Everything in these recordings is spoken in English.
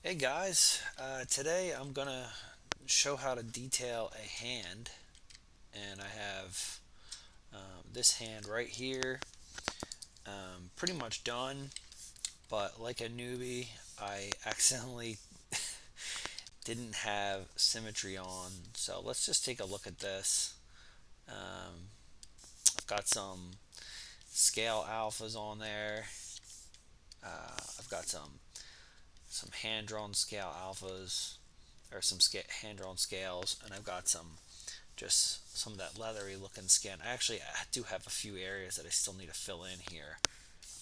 Hey guys, today I'm gonna show how to detail a hand, and I have this hand right here, pretty much done. But like a newbie, I accidentally didn't have symmetry on, so let's just take a look at this. I've got some scale alphas on there. I've got some hand drawn scale alphas, or some hand drawn scales, and I've got some of that leathery looking skin. I do have a few areas that I still need to fill in here.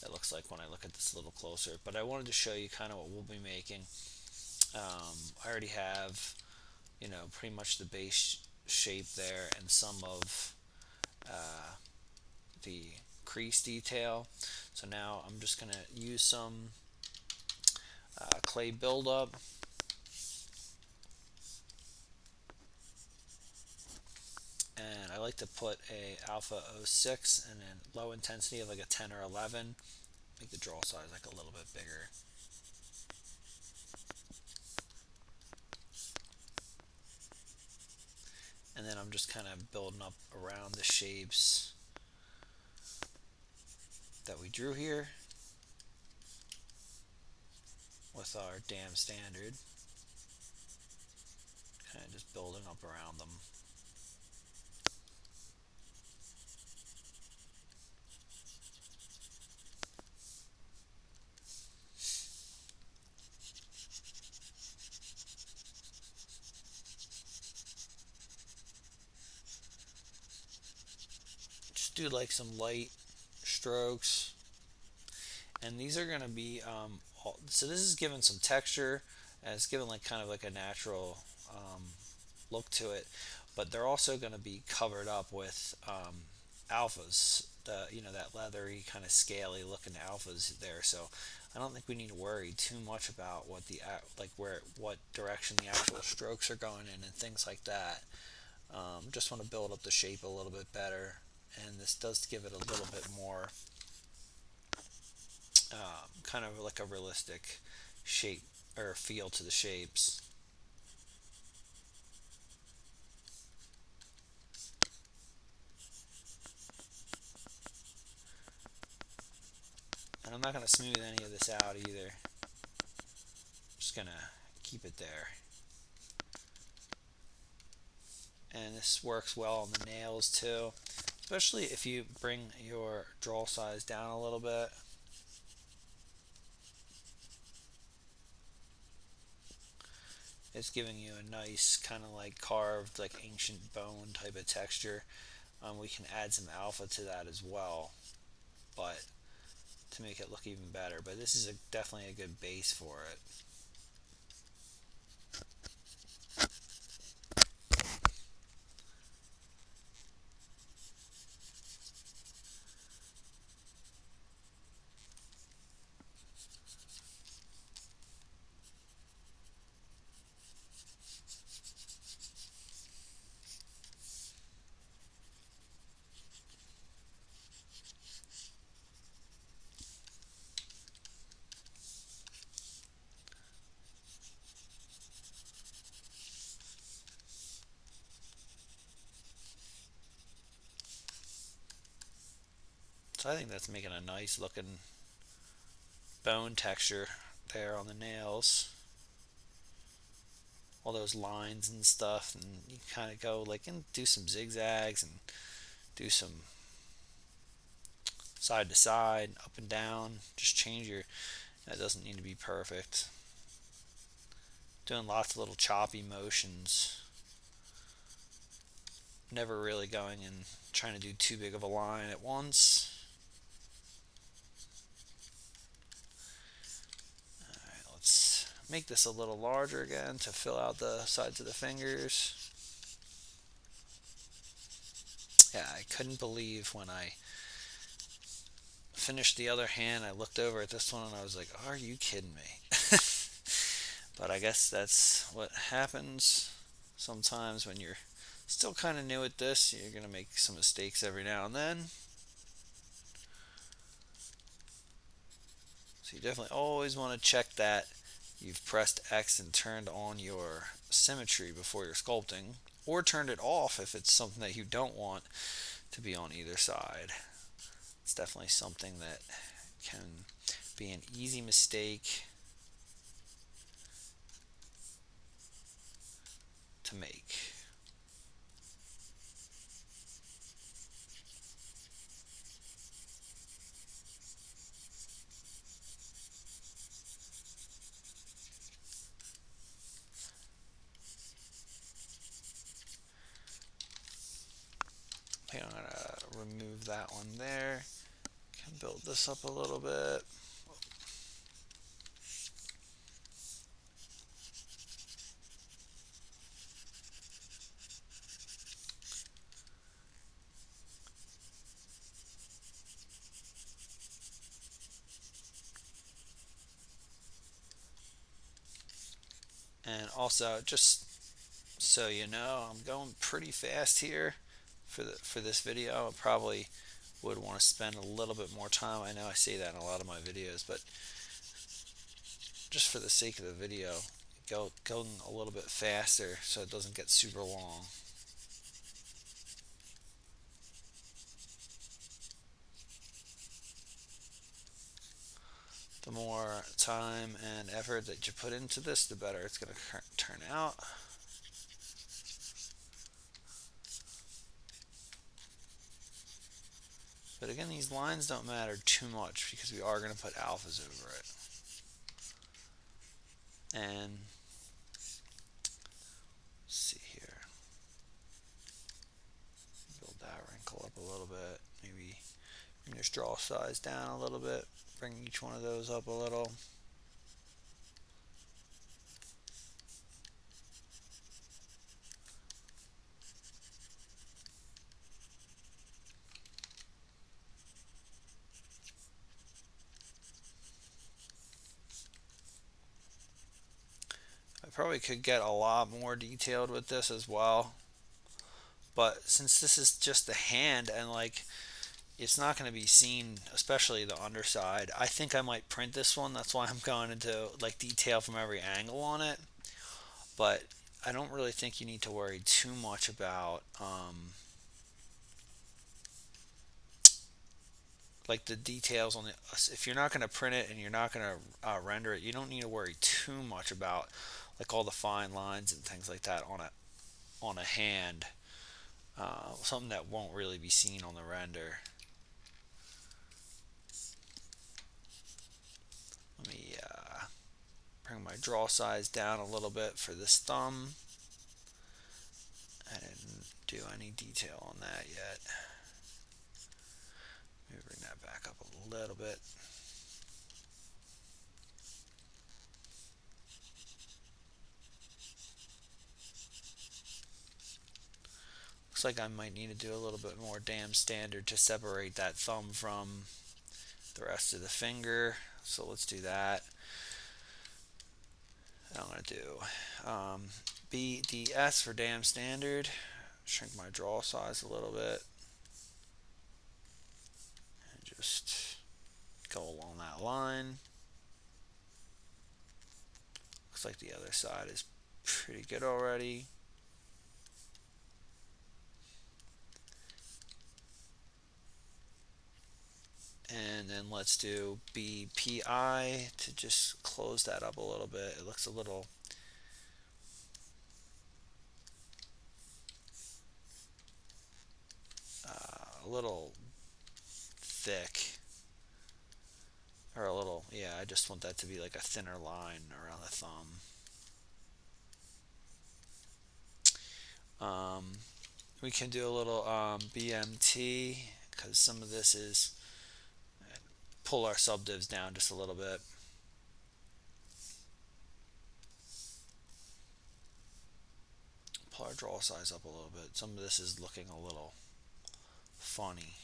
It looks like when I look at this a little closer, but I wanted to show you kind of what we'll be making. I already have, pretty much the base shape there and some of the crease detail. So now I'm just gonna use some clay buildup, and I like to put a alpha 06 and then low intensity of like a 10 or 11. Make the draw size like a little bit bigger. And then I'm just kind of building up around the shapes that we drew here with our dam standard, kind of just building up around them. Just do like some light strokes, and these are going to be so this is giving some texture, and it's giving like kind of like a natural look to it, but they're also going to be covered up with alphas, that leathery kind of scaly looking alphas there. So I don't think we need to worry too much about what direction the actual strokes are going in and things like that. Just want to build up the shape a little bit better, and this does give it a little bit more kind of like a realistic shape or feel to the shapes. And I'm not going to smooth any of this out either. Just going to keep it there. And this works well on the nails too, especially if you bring your draw size down a little bit. It's giving you a nice kind of like carved, like ancient bone type of texture. We can add some alpha to that as well, but to make it look even better. But this is definitely a good base for it. So I think that's making a nice looking bone texture there on the nails. All those lines and stuff, and you kind of go like and do some zigzags and do some side to side, up and down. Just change your. That doesn't need to be perfect. Doing lots of little choppy motions. Never really going and trying to do too big of a line at once. Alright, let's make this a little larger again to fill out the sides of the fingers. Yeah, I couldn't believe when I finished the other hand, I looked over at this one and I was like, are you kidding me? But I guess that's what happens sometimes when you're still kind of new at this. You're going to make some mistakes every now and then. So you definitely always want to check that you've pressed X and turned on your symmetry before you're sculpting, or turned it off if it's something that you don't want to be on either side. It's definitely something that can be an easy mistake to make. Okay, I'm gonna remove that one there. Can build this up a little bit. And also, just so you know, I'm going pretty fast here for this video. I probably would want to spend a little bit more time. I know I say that in a lot of my videos, but just for the sake of the video, going a little bit faster so it doesn't get super long. The more time and effort that you put into this, the better it's going to turn out. But again, these lines don't matter too much because we are going to put alphas over it. And let's see here. Build that wrinkle up a little bit. Maybe bring this draw size down a little bit. Bring each one of those up a little. I probably could get a lot more detailed with this as well, but since this is just the hand and like it's not going to be seen, especially the underside, I think I might print this one. That's why I'm going into like detail from every angle on it, but I don't really think you need to worry too much about like the details on the, if you're not going to print it and you're not going to render it, you don't need to worry too much about like all the fine lines and things like that on a hand, something that won't really be seen on the render. Let me bring my draw size down a little bit for this thumb. I didn't do any detail on that yet. Let me bring that back up a little bit. Looks like I might need to do a little bit more dam standard to separate that thumb from the rest of the finger. So let's do that. I'm going to do BDS for dam standard. Shrink my draw size a little bit. And just go along that line. Looks like the other side is pretty good already. And then let's do BPI to just close that up a little bit. It looks a little thick, or a little, yeah, I just want that to be like a thinner line around the thumb. We can do a little BMT because some of this is, pull our subdivs down just a little bit. Pull our draw size up a little bit. Some of this is looking a little funny.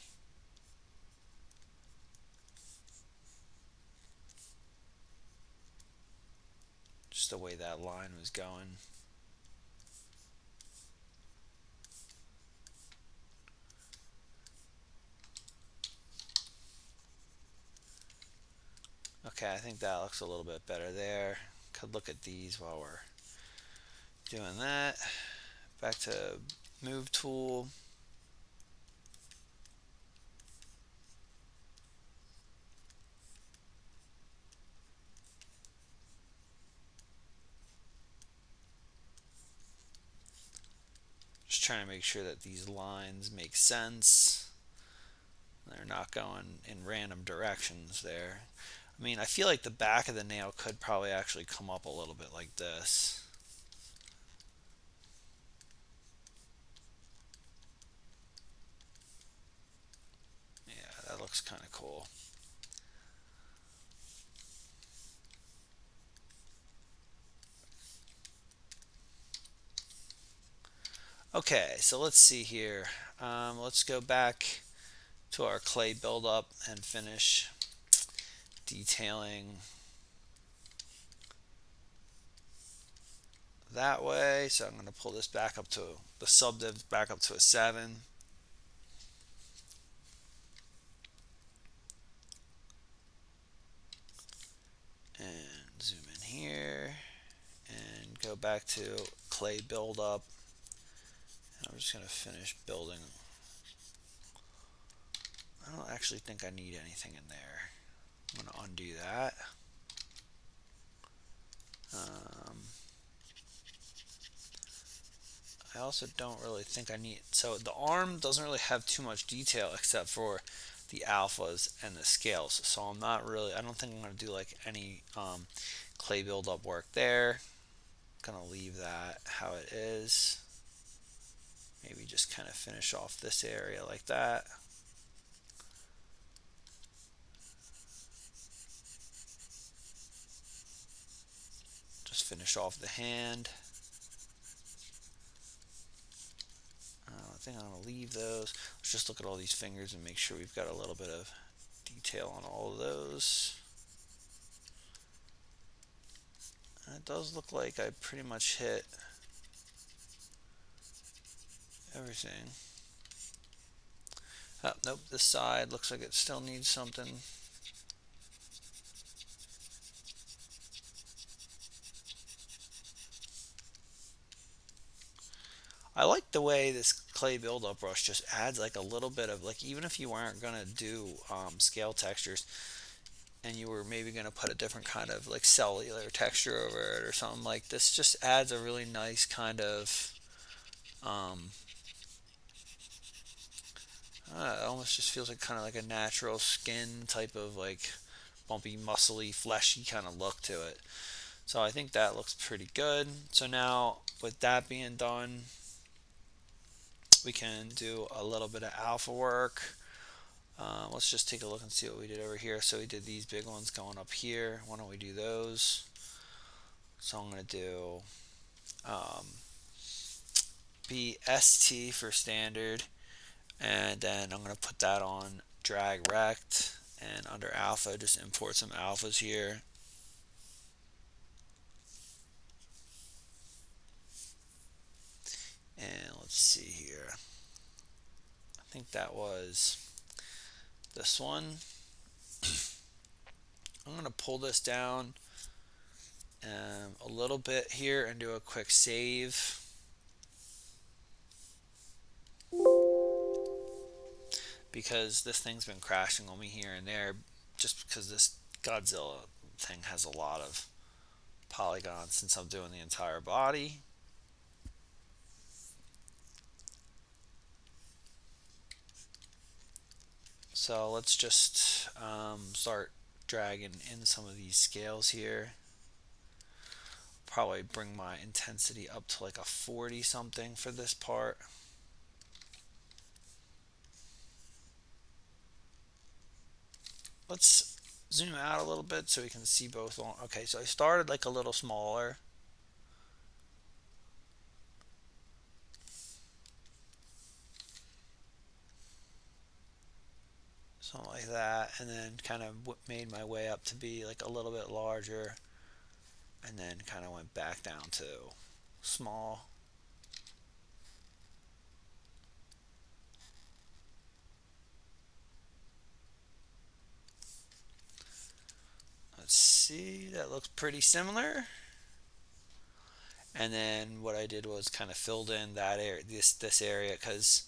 Just the way that line was going. Okay, I think that looks a little bit better there. could look at these while we're doing that. Back to move tool. Just trying to make sure that these lines make sense. They're not going in random directions there. I mean, I feel like the back of the nail could probably actually come up a little bit like this. Yeah, that looks kind of cool. Okay, so let's see here. Let's go back to our clay buildup and finish detailing that way. So I'm going to pull this back up to the subdiv back up to a 7. And zoom in here and go back to clay buildup. I'm just going to finish building. I don't actually think I need anything in there. I'm going to undo that. I also don't really think I need, so the arm doesn't really have too much detail except for the alphas and the scales. So I'm not really, I don't think I'm going to do like any clay buildup work there. I'm going to leave that how it is. Maybe just kind of finish off this area like that. Just finish off the hand. I think I'm going to leave those. Let's just look at all these fingers and make sure we've got a little bit of detail on all of those. And it does look like I pretty much hit everything. Oh, nope, this side looks like it still needs something. I like the way this clay buildup brush just adds like a little bit of, like, even if you weren't gonna do scale textures and you were maybe gonna put a different kind of like cellular texture over it or something, like this just adds a really nice kind of it almost just feels like kind of like a natural skin type of like bumpy, muscly, fleshy kind of look to it. So I think that looks pretty good. So now with that being done, we can do a little bit of alpha work. Let's just take a look and see what we did over here. So we did these big ones going up here. Why don't we do those? So I'm going to do BST for standard, and then I'm going to put that on drag rect, and under alpha just import some alphas here. And let's see here. I think that was this one. I'm going to pull this down a little bit here and do a quick save. Because this thing's been crashing on me here and there just because this Godzilla thing has a lot of polygons since I'm doing the entire body. So let's just start dragging in some of these scales here. Probably bring my intensity up to like a 40 something for this part. Let's zoom out a little bit so we can see both. Okay, so I started like a little smaller. Something like that, and then kind of made my way up to be like a little bit larger, and then kind of went back down to small. Let's see, that looks pretty similar. And then what I did was kind of filled in that area, this area, because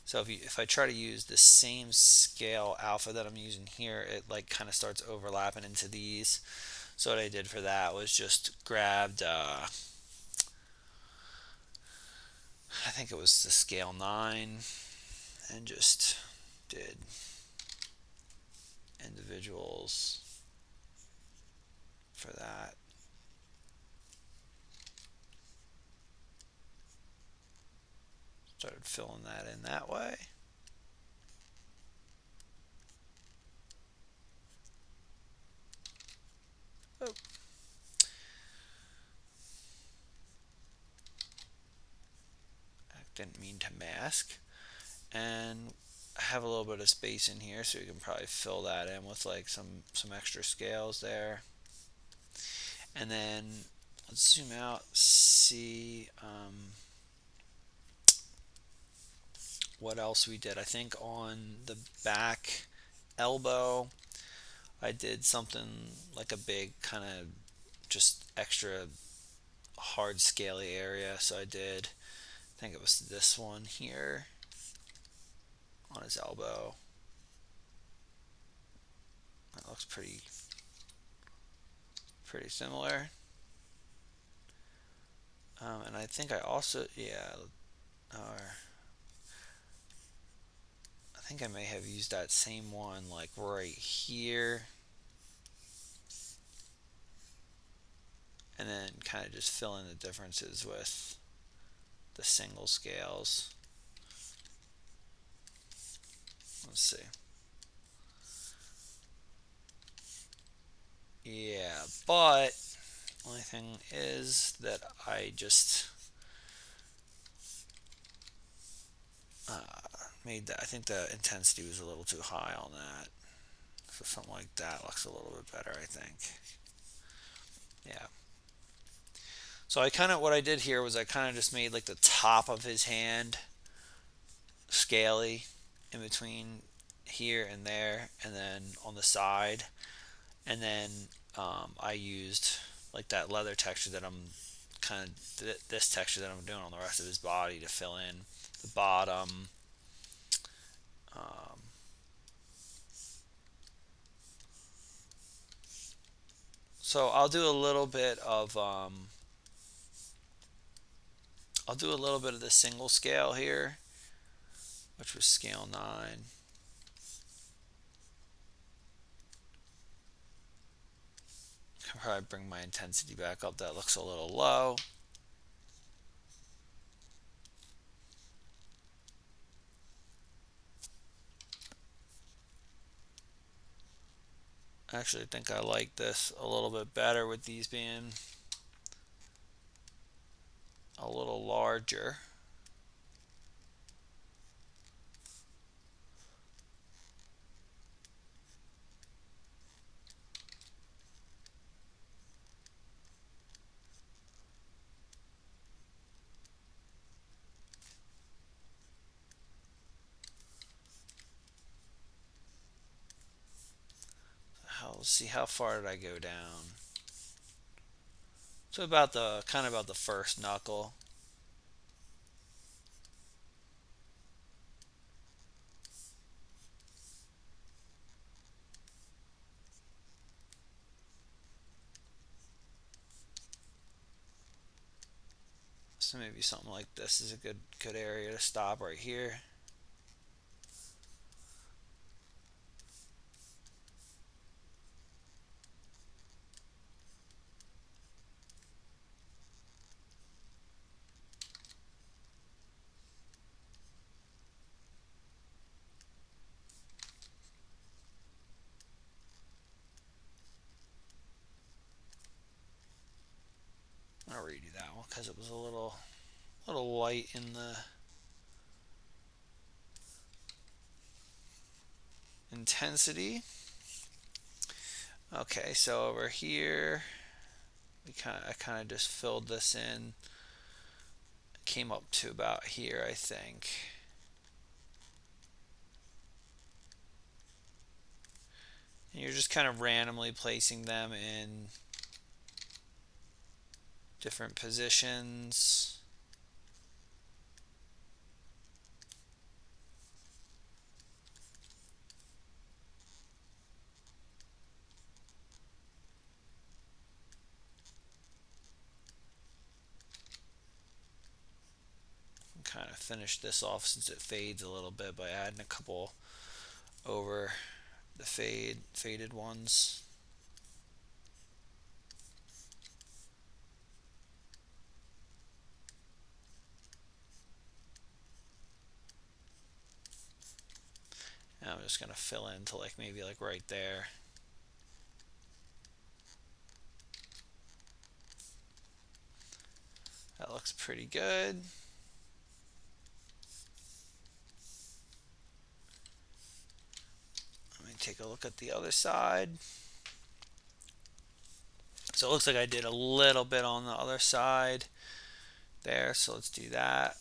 so if I try to use the same scale alpha that I'm using here, it like kind of starts overlapping into these. So what I did for that was just grabbed, I think it was the scale 9, and just did individuals for that. Started filling that in that way. Oh. I didn't mean to mask. And I have a little bit of space in here, so you can probably fill that in with like some extra scales there. And then let's zoom out, see what else we did. I think on the back elbow, I did something like a big kind of just extra hard scaly area. So I did, I think it was this one here on his elbow. That looks pretty similar. And I think I also, yeah, or I think I may have used that same one like right here, and then kind of just fill in the differences with the single scales. Let's see. Yeah, but only thing is that I just made that. I think the intensity was a little too high on that. So something like that looks a little bit better, I think. Yeah. So I kind of, what I did here was I kind of just made like the top of his hand scaly in between here and there, and then on the side, and then I used like that leather texture that I'm kind of this texture that I'm doing on the rest of his body to fill in the bottom. Um, so I'll do a little bit of the single scale here, which was scale 9. Can probably bring my intensity back up. That looks a little low. I actually think I like this a little bit better with these being a little larger. Let's see, how far did I go down? So about the about the first knuckle. So maybe something like this is a good area to stop right here. I'll redo that one because it was a little light in the intensity. Okay, so over here, I kind of just filled this in. Came up to about here, I think. And you're just kind of randomly placing them in different positions. Kind of finish this off since it fades a little bit by adding a couple over the faded ones. And I'm just gonna fill in to like maybe like right there. That looks pretty good. Let me take a look at the other side. So it looks like I did a little bit on the other side there, so let's do that.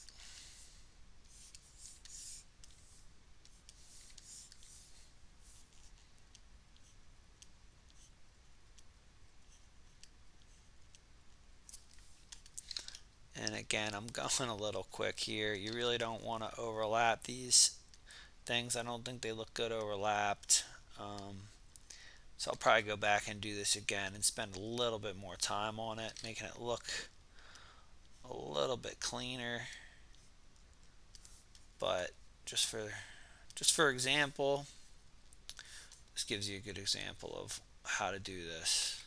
And again, I'm going a little quick here. You really don't want to overlap these things. I don't think they look good overlapped. So I'll probably go back and do this again and spend a little bit more time on it, making it look a little bit cleaner. But just for example, this gives you a good example of how to do this.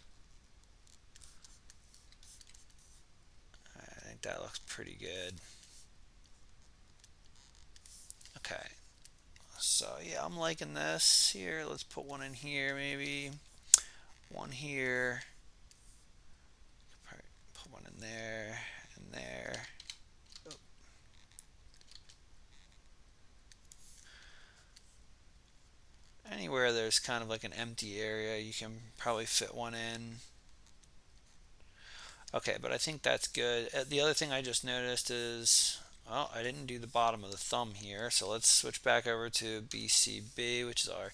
I think that looks pretty good. Okay, so yeah, I'm liking this here. Let's put one in here, maybe one here. Put one in there and there. Oh. Anywhere there's kind of like an empty area, you can probably fit one in. Okay, but I think that's good. The other thing I just noticed is, well, I didn't do the bottom of the thumb here, so let's switch back over to BCB, which is our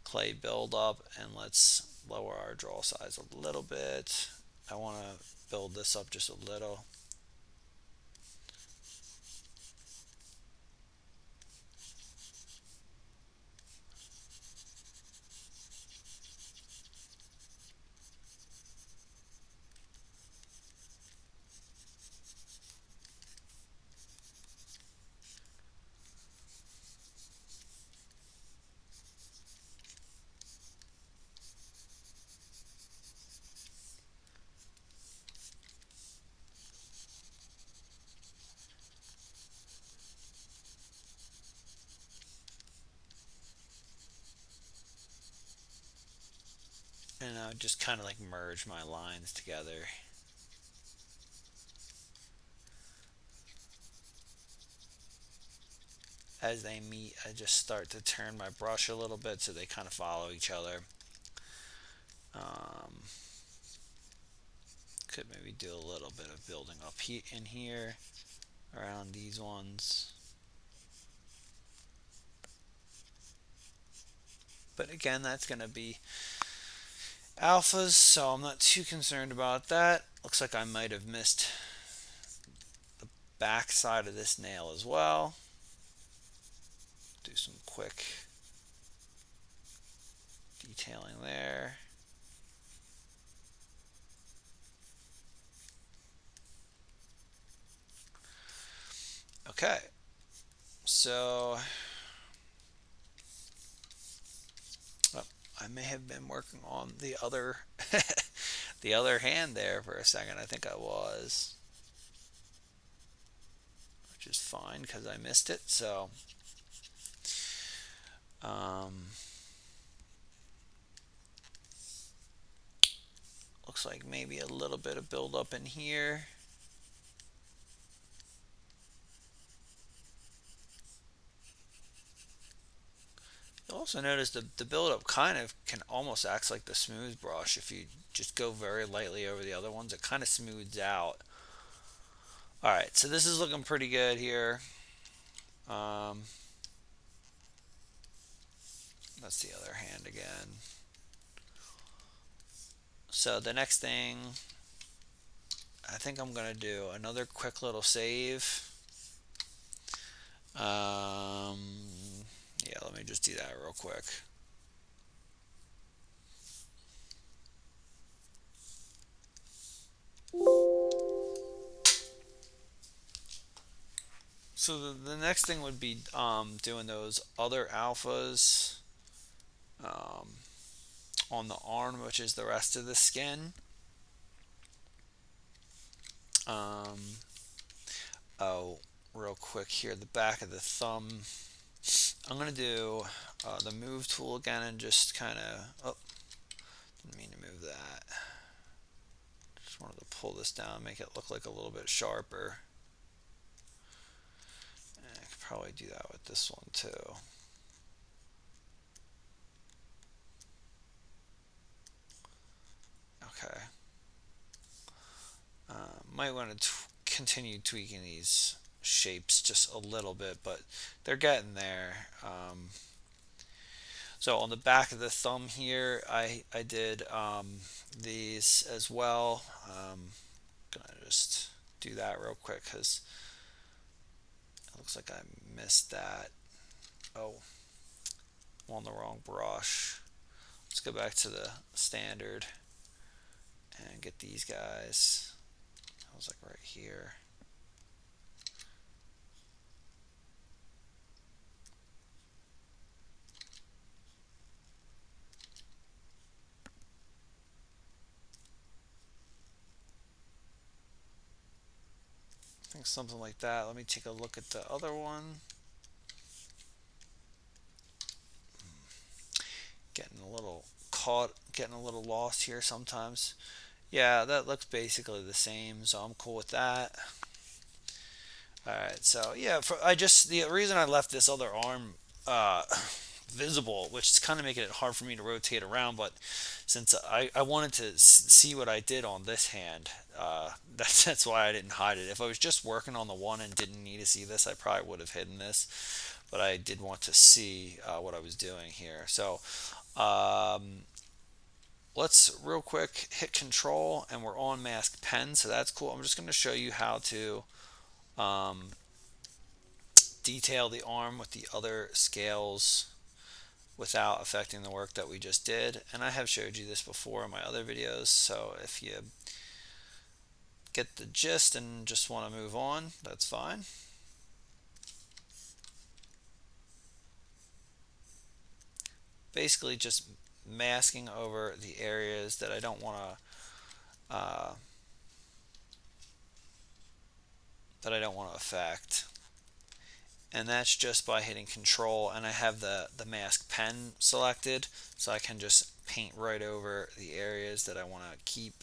clay buildup, and let's lower our draw size a little bit. I want to build this up just a little. And I would just kind of like merge my lines together. As they meet, I just start to turn my brush a little bit so they kind of follow each other. Could maybe do a little bit of building up in here around these ones. But again, that's going to be alphas, so I'm not too concerned about that. Looks like I might have missed the back side of this nail as well. Do some quick detailing there. Okay, so I may have been working on the other the other hand there for a second. I think I was, which is fine because I missed it. So looks like maybe a little bit of build up in here. You'll also notice the buildup kind of can almost act like the smooth brush. If you just go very lightly over the other ones, it kind of smooths out. Alright, so this is looking pretty good here. That's the other hand again. So the next thing I think I'm gonna do another quick little save. Yeah, let me just do that real quick. So the next thing would be doing those other alphas on the arm, which is the rest of the skin. Oh, real quick here, the back of the thumb. I'm going to do the move tool again and just kind of, oh, didn't mean to move that. Just wanted to pull this down, make it look like a little bit sharper. And I could probably do that with this one too. Okay. Might want to continue tweaking these shapes just a little bit, but they're getting there. So on the back of the thumb here, I did these as well. Gonna just do that real quick because it looks like I missed that. Oh, I'm on the wrong brush. Let's go back to the standard and get these guys. I was like right here. I think something like that. Let me take a look at the other one. Getting a little caught, getting a little lost here sometimes. Yeah, that looks basically the same, so I'm cool with that. Alright, so yeah, the reason I left this other arm visible, which is kind of making it hard for me to rotate around, but since I wanted to see what I did on this hand, that's why I didn't hide it. If I was just working on the one and didn't need to see this, I probably would have hidden this, but I did want to see what I was doing here. So let's real quick hit control, and we're on mask pen, so that's cool. I'm just going to show you how to detail the arm with the other scales without affecting the work that we just did. And I have showed you this before in my other videos, so if you get the gist and just want to move on, that's fine. Basically just masking over the areas that I don't want to affect. And that's just by hitting control, and I have the mask pen selected, so I can just paint right over the areas that I want to keep.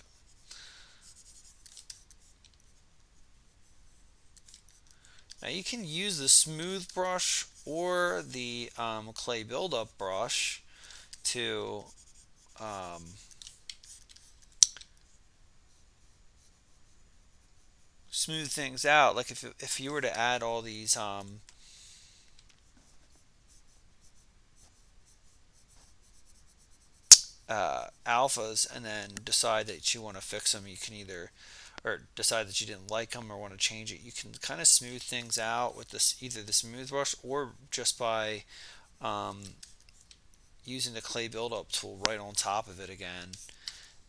Now you can use the smooth brush or the clay buildup brush to smooth things out. Like if you were to add all these alphas and then decide that you want to fix them, you can or decide that you didn't like them or want to change it, you can kind of smooth things out with this, either the smooth brush or just by using the clay buildup tool right on top of it again.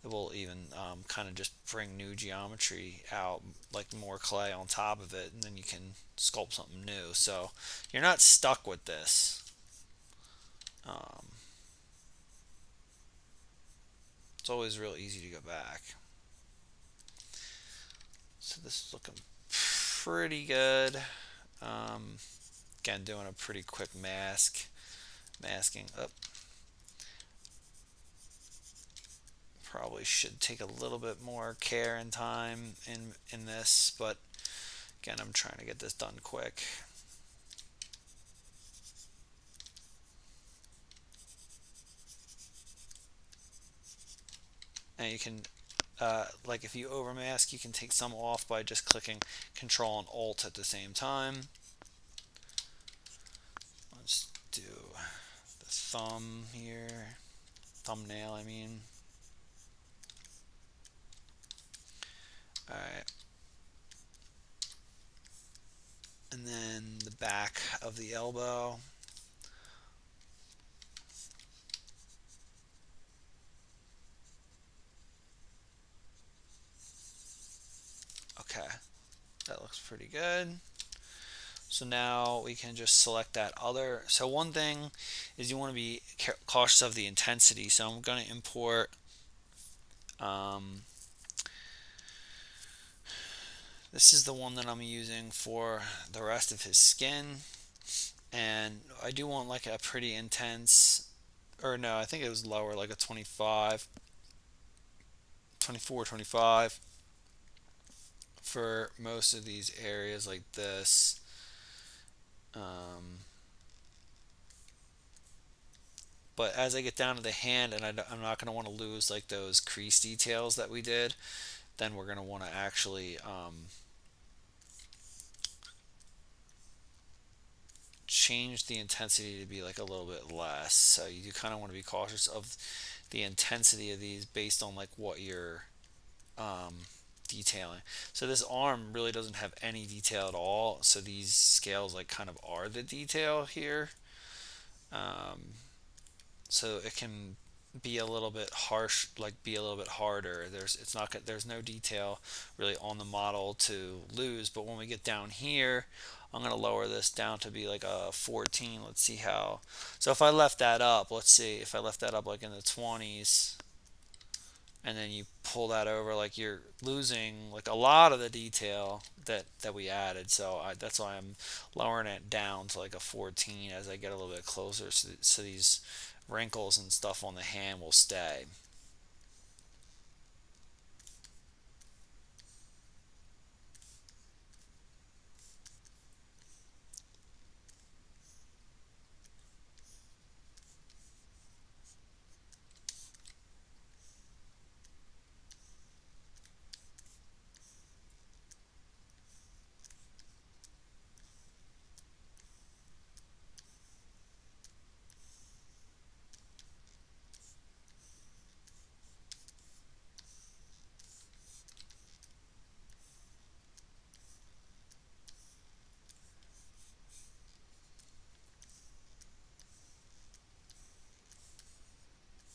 It will even kind of just bring new geometry out, like more clay on top of it, and then you can sculpt something new. So you're not stuck with this. It's always real easy to go back. So this is looking pretty good. Again, doing a pretty quick masking up. Probably should take a little bit more care and time in this, but again, I'm trying to get this done quick. And you can, like if you overmask, you can take some off by just clicking Control and Alt at the same time. Let's do the thumb here, thumbnail I mean. Alright, back of the elbow. Okay, that looks pretty good. So now we can just select that other. So one thing is you want to be cautious of the intensity. So I'm going to import this is the one that I'm using for the rest of his skin. And I do want like a pretty intense, or no, I think it was lower, like a 25, 24, 25 for most of these areas like this. Um, but as I get down to the hand, and I'm not going to want to lose like those crease details that we did, then we're going to want to actually change the intensity to be like a little bit less. So you do kind of want to be cautious of the intensity of these based on like what you're detailing. So this arm really doesn't have any detail at all. So these scales like kind of are the detail here. So it can be a little bit harsh, like be a little bit harder. There's no detail really on the model to lose. But when we get down here, I'm going to lower this down to be like a 14. Let's see how. So if I left that up, let's see if I left that up like in the 20s, and then you pull that over, like you're losing like a lot of the detail that we added. So that's why I'm lowering it down to like a 14 as I get a little bit closer, so these wrinkles and stuff on the hand will stay.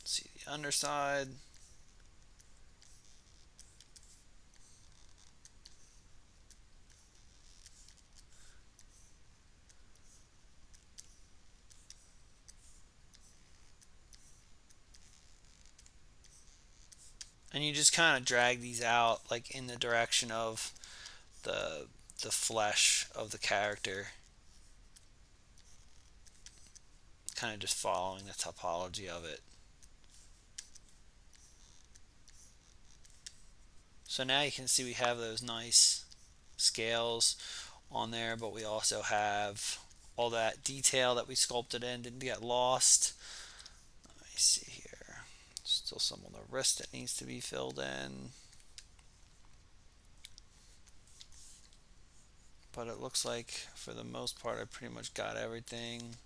Let's see the underside. And you just kind of drag these out like in the direction of the the flesh of the character, kind of just following the topology of it. So now you can see we have those nice scales on there, but we also have all that detail that we sculpted in didn't get lost. Let me see here. Still some on the wrist that needs to be filled in. But it looks like for the most part I pretty much got everything.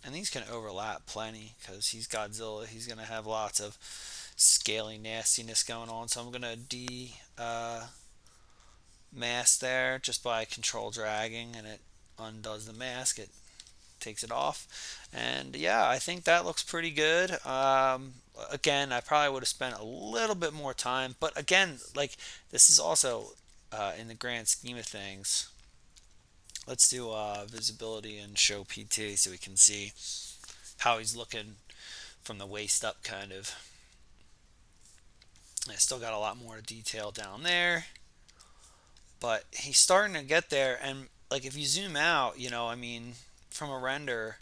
And these can overlap plenty because he's Godzilla. He's going to have lots of scaly nastiness going on. So I'm going to mask there just by control dragging, and it undoes the mask. It takes it off, and yeah, I think that looks pretty good. Again, I probably would have spent a little bit more time, but again, like this is also in the grand scheme of things. Let's do visibility and show PT so we can see how he's looking from the waist up, kind of. I still got a lot more detail down there, but he's starting to get there. And like if you zoom out, I mean, from a render,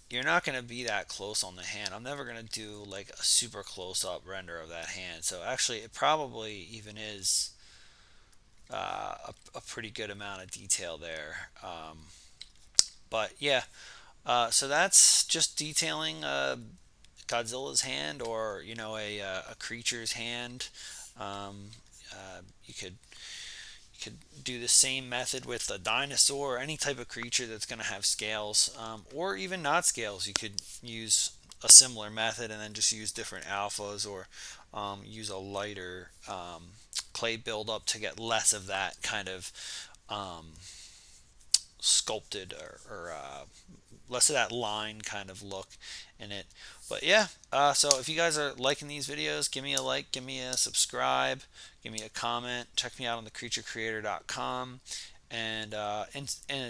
you're not going to be that close on the hand. I'm never going to do like a super close up render of that hand. So actually, it probably even is a pretty good amount of detail there. But yeah, so that's just detailing Godzilla's hand, or a creature's hand. You could do the same method with a dinosaur or any type of creature that's going to have scales, or even not scales. You could use a similar method and then just use different alphas, or use a lighter clay buildup to get less of that kind of um, sculpted or less of that line kind of look in it. But yeah, so if you guys are liking these videos, give me a like, give me a subscribe, give me a comment. Check me out on thecreaturecreator.com, and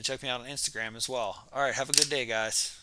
check me out on Instagram as well. All right, have a good day, guys.